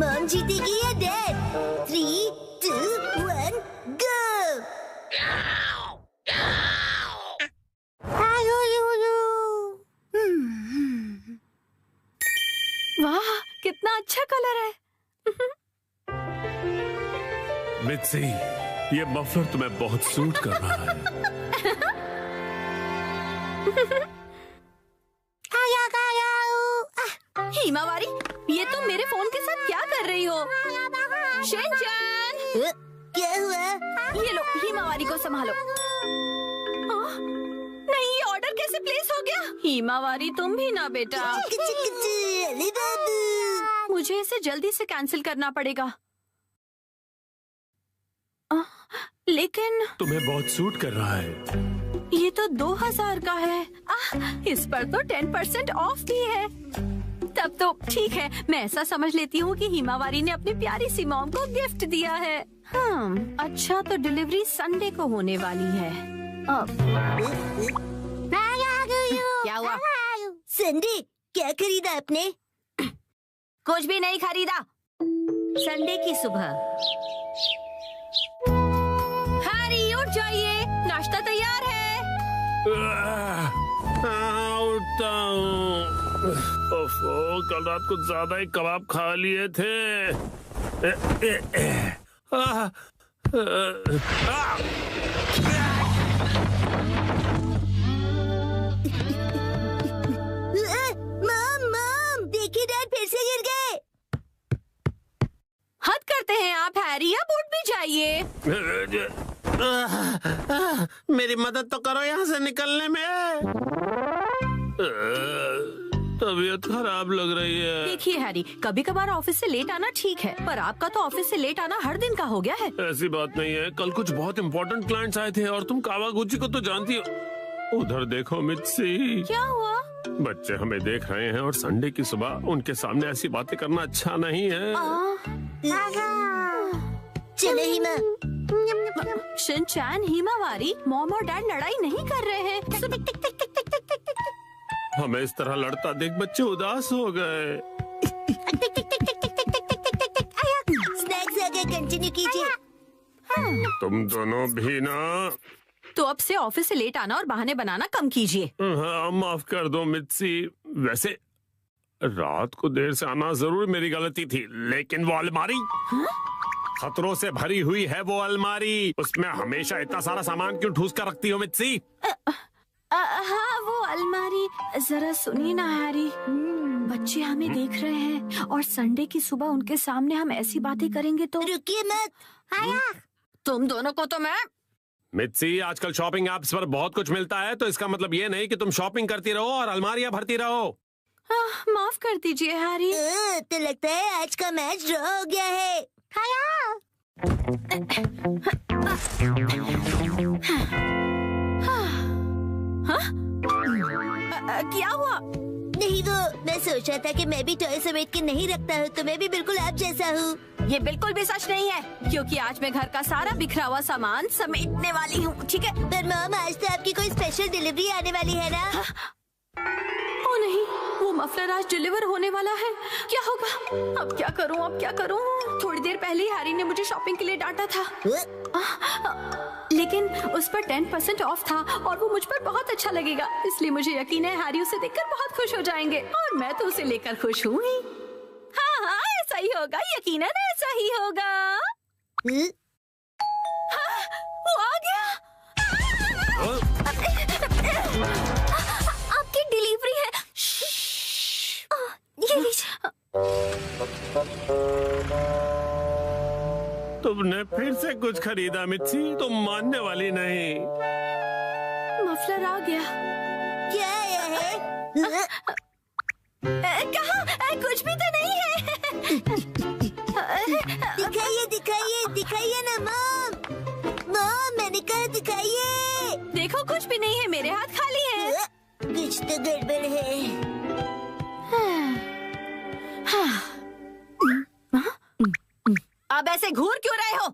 Mom जीतेगी या dad? 3, 2, 1, गो! वाह, कितना अच्छा कलर है। मित्सी, ये मफलर तुम्हें बहुत सूट कर रहा है। हिमावारी, ये तुम मेरे फोन के साथ क्या कर रही हो? शिनचैन! क्या हुआ? ये लो, हिमावारी को संभालो। नहीं, ये ऑर्डर कैसे प्लेस हो गया? हिमावारी, तुम भी ना बेटा। अरे बाबू! मुझे इसे जल्दी से कैंसिल करना पड़ेगा। लेकिन तुम्हें बहुत सूट कर रहा है। ये तो 2000 का है। इस पर तो 10% ऑफ भी है। तब तो ठीक है, मैं ऐसा समझ लेती हूँ कि हिमावारी ने अपनी प्यारी सी मॉम को गिफ्ट दिया है। अच्छा, तो डिलीवरी संडे को होने वाली है। क्या हुआ? संडे, क्या खरीदा आपने? कुछ भी नहीं खरीदा। संडे की सुबह। हैरी, उठ जाइए, नाश्ता तैयार है। उठता हूँ। ओफो, कल रात को ज्यादा ही कबाब खा लिए थे। मॉम, देखिए डैड फिर से गिर गए। हद करते हैं आप हैरी, अब उठ भी जाइए। मेरी मदद तो करो यहाँ से निकलने में। तबीयत खराब लग रही है। देखिए हैरी, कभी कभार ऑफिस से लेट आना ठीक है, पर आपका तो ऑफिस से लेट आना हर दिन का हो गया है। ऐसी बात नहीं है, कल कुछ बहुत इम्पोर्टेंट क्लाइंट्स आए थे और तुम कावागुची को तो जानती हो। उधर देखो मित्सी। क्या हुआ? बच्चे हमें देख रहे हैं और संडे की सुबह उनके सामने ऐसी बातें करना अच्छा नहीं है। चलो हिमा। शिनचैन, हिमावारी, मॉम और डैड लड़ाई नहीं कर रहे हैं। हमें इस तरह लड़ता देख बच्चे उदास हो गए। स्नैक्स आगे कंटिन्यू कीजिए। तुम दोनों भी ना। तो अब से ऑफिस से लेट आना और बहाने बनाना कम कीजिए। हाँ, माफ कर दो मित्सी। वैसे रात को देर से आना जरूर मेरी गलती थी, लेकिन वो अलमारी खतरों से भरी हुई है। वो अलमारी, उसमें हमेशा इतना सारा सामान क्यों ठूस कर रखती हो मित्सी? हाँ, वो अलमारी। जरा सुनिए ना हैरी, बच्चे हमें देख रहे हैं और संडे की सुबह उनके सामने हम ऐसी बातें करेंगे तो। रुकिए मत। तुम दोनों को तो मैं। मित्सी, आजकल शॉपिंग ऐप्स पर बहुत कुछ मिलता है, तो इसका मतलब ये नहीं कि तुम शॉपिंग करती रहो और अलमारियां भरती रहो। माफ कर दीजिए हैरी। तो लगता है आज का मैच ड्रॉ हो गया है। क्या हुआ? नहीं, वो मैं सोच रहा था कि मैं भी टॉय समेट के नहीं रखता हूँ, तो मैं भी बिल्कुल आप जैसा हूँ। ये बिल्कुल भी सच नहीं है, क्योंकि आज मैं घर का सारा बिखरा हुआ सामान समेटने वाली हूँ, ठीक है? पर मॉम, आज तो आपकी कोई स्पेशल डिलीवरी आने वाली है ना? ओ नहीं, वो मफलर आज डिलीवर होने वाला है। क्या होगा? अब क्या करूँ, अब क्या करूँ? थोड़ी देर पहले हैरी ने मुझे शॉपिंग के लिए डांटा था, लेकिन उस पर 10% ऑफ था और वो मुझ पर बहुत अच्छा लगेगा, इसलिए मुझे यकीन है हैरी उसे देखकर बहुत खुश हो जाएंगे और मैं तो उसे लेकर खुश हूँ ही। हाँ हाँ, ऐसा ही होगा, यकीनन ऐसा ही होगा। हाँ, वो आ गया। आपकी डिलीवरी है। ये लीजिए। तुमने फिर से कुछ खरीदा मित्सी, तुम मानने वाली नहीं। मफलर आ गया। क्या आया है? कहाँ? कुछ भी तो नहीं है। दिखाइए दिखाइए दिखाइए ना मॉम। मॉम, मैंने कहा दिखाइए। देखो, कुछ भी नहीं है, मेरे हाथ खाली हैं। कुछ तो गड़बड़ है। अब ऐसे घूर क्यों रहे हो?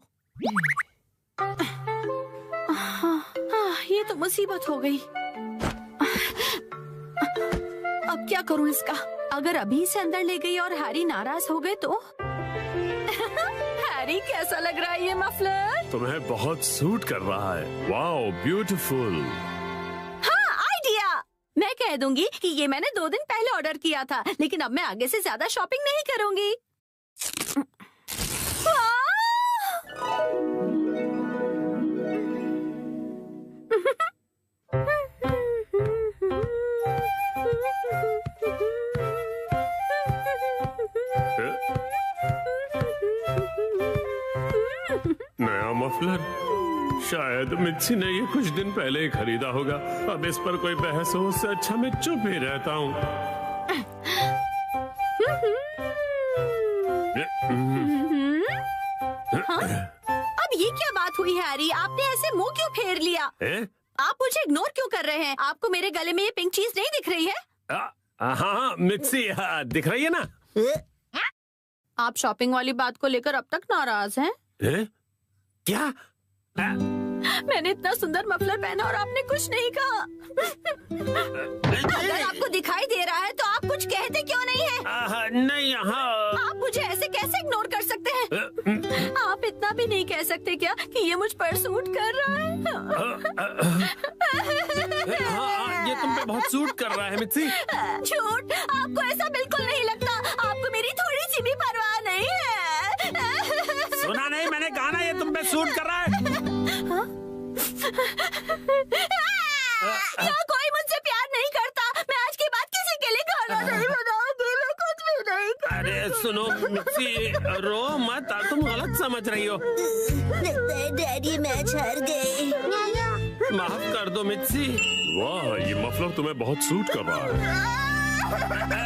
ये तो मुसीबत हो गई। अब क्या करूं इसका? अगर अभी से अंदर ले गई और हैरी नाराज हो गए तो? हैरी कैसा लग रहा है ये मफलर? तुम्हें बहुत सूट कर रहा है। Wow, beautiful. हाँ, आइडिया। मैं कह दूंगी कि ये मैंने 2 दिन पहले ऑर्डर किया था, लेकिन अब मैं आगे से ज्यादा शॉपिंग नहीं करूंगी। नया मफलर? शायद मित्सी ने ये कुछ दिन पहले ही खरीदा होगा। अब इस पर कोई बहस हो, उससे अच्छा मैं चुप ही रहता हूँ। अब ये क्या बात हुई हैरी? आपने ऐसे मुंह क्यों फेर लिया? आप मुझे इग्नोर क्यों कर रहे हैं? आपको मेरे गले में ये पिंक चीज नहीं दिख रही है? हाँ मित्सी, दिख रही है ना? आप शॉपिंग वाली बात को लेकर अब तक नाराज हैं? क्या? मैंने इतना सुंदर मफलर पहना और आपने कुछ नहीं कहा। अगर आपको दिखाई दे रहा है तो आप कुछ कहते क्यों नहीं है? नहीं, हाँ। आप मुझे ऐसे कैसे इग्नोर कर सकते हैं? आप इतना भी नहीं कह सकते क्या कि ये मुझ पर सूट कर रहा है? हाँ, ये तुम पे बहुत सूट कर रहा है मित्सी। झूठ, आपको ऐसा बिल्कुल नहीं लगता। आपको मेरी थोड़ी सी भी परवाह नहीं है। सुना नहीं, मैंने कहा ना ये तुम पे सूट कर रहा है। क्या कोई मुझसे प्यार नहीं करता? मैं आज के बाद किसी के लिए खाना नहीं बनाऊंगी। मैं कुछ भी नहीं करूंगी। अरे सुनो मित्सी, रो मत, तुम गलत समझ रही हो। लगता है डैडी मैच हार गए। माफ कर दो मित्सी। वाह, ये मफलर तुम्हें बहुत सूट कर रहा है।